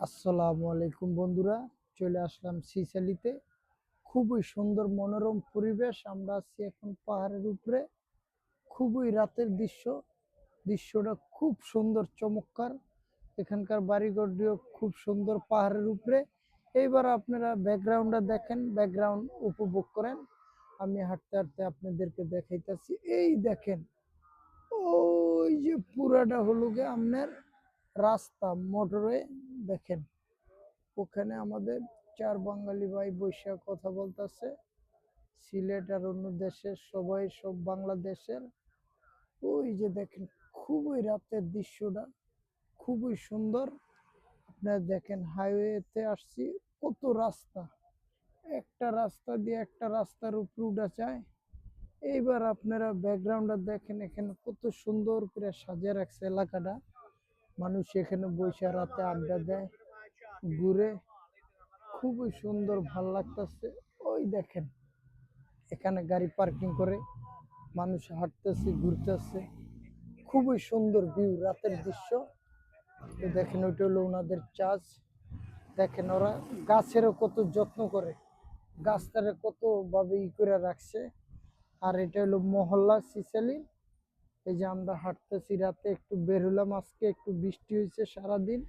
আসসালামু আলাইকুম বন্ধুরা, চলে আসলাম সিসালিতে। খুবই সুন্দর মনোরম পরিবেশ। আমরা আছি এখন পাহাড়ের উপরে। খুবই রাতের দৃশ্যটা খুব সুন্দর, চমৎকার। এখানকার বাড়িঘরটিও খুব সুন্দর পাহাড়ের উপরে। এইবার আপনারা ব্যাকগ্রাউন্ডটা দেখেন, ব্যাকগ্রাউন্ড উপভোগ করেন। আমি হাঁটতে হাঁটতে আপনাদেরকে দেখাইতেছি। এই দেখেন, ওই যে পুরাটা হলো গিয়ে আপনার রাস্তা, মোটরওয়ে। দেখেন, ওখানে আমাদের চার বাঙালি ভাই বৈশা কথা বলতেছে। সিলেট আর অন্য দেশের সবাই, সব বাংলাদেশের। ওই যে দেখেন, খুবই রাতের দৃশ্যটা খুবই সুন্দর। আপনারা দেখেন, হাইওয়েতে আসছি, কত রাস্তা, একটা রাস্তা দিয়ে একটা রাস্তার উপর উঠা যায়। এইবার আপনারা ব্যাকগ্রাউন্ডটা দেখেন, এখানে কত সুন্দর করে সাজিয়ে রাখছে এলাকাটা। মানুষ এখানে বৈশা রাতে আড্ডা দেয়, ঘুরে। খুবই সুন্দর, ভাল লাগতেছে। ওই দেখেন, এখানে গাড়ি পার্কিং করে মানুষ হাঁটতেছে, ঘুরতেছে। খুবই সুন্দর ভিউ, রাতের দৃশ্য। দেখেন, ওইটা হলো ওনাদের চাষ। দেখেন, ওরা গাছেরও কত যত্ন করে, গাছটারে কত ভাবে করে রাখছে। আর এটা হলো মহল্লা সিসালি। এই যে আমরা হাঁটতেছি রাতে, একটু বের হলাম। আজকে একটু বৃষ্টি হয়েছে সারাদিন,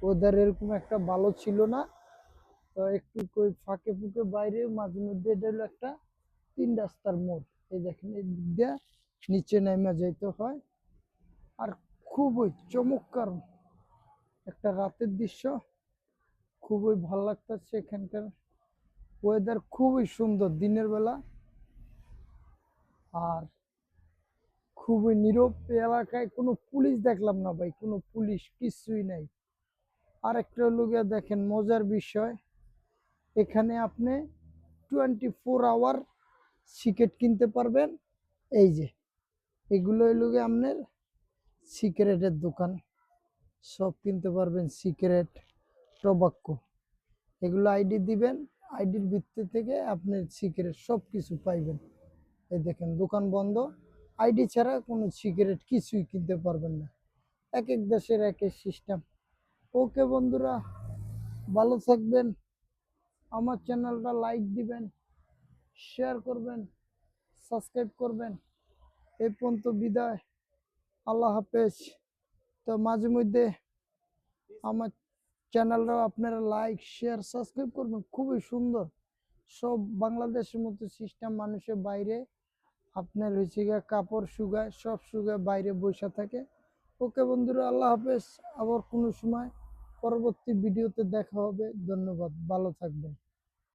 ওয়েদার এরকম একটা ভালো ছিল না। তো একটু কই ফাঁকে ফুঁকে বাইরে মাঝে মধ্যে, এটা হলো একটা 3 রাস্তার মোড়। এই দেখেন, এই দিক দিয়ে নিচে নেমে যাইতে হয়। আর খুবই চমৎকার একটা রাতের দৃশ্য, খুবই ভাল লাগতেছে। এখানকার ওয়েদার খুবই সুন্দর দিনের বেলা। আর খুবই নীরব এলাকায়, কোনো পুলিশ দেখলাম না ভাই, কোনো পুলিশ কিছুই নাই। আর একটা হলো গিয়া দেখেন, মজার বিষয়, এখানে আপনি 24 আওয়ার সিগারেট কিনতে পারবেন। এই যে এগুলো হইলো গিয়ে আপনার সিগারেটের দোকান, সব কিনতে পারবেন, সিগারেট, টোবাক্কো। এগুলো আইডি দিবেন, আইডির ভিত্তি থেকে আপনি সিগারেট সব কিছু পাইবেন। এই দেখেন, দোকান বন্ধ, আইডি ছাড়া কোনো সিগারেট কিছুই কিনতে পারবেন না। এক এক দেশের এক এক সিস্টেম। ওকে বন্ধুরা, ভালো থাকবেন। আমার চ্যানেলটা লাইক দিবেন, শেয়ার করবেন, সাবস্ক্রাইব করবেন। এই পর্যন্ত বিদায়, আল্লাহ হাফেজ। তো মাঝে মধ্যে আমার চ্যানেলটাও আপনারা লাইক, শেয়ার, সাবস্ক্রাইব করবেন। খুবই সুন্দর, সব বাংলাদেশের মতো সিস্টেম। মানুষের বাইরে আপনার হয়েছে গিয়ে কাপড় শুকায়, সব শুকায় বাইরে বসে থাকে। ওকে বন্ধুরা, আল্লাহ হাফেজ। আবার কোনো সময় পরবর্তী ভিডিওতে দেখা হবে। ধন্যবাদ, ভালো থাকবেন।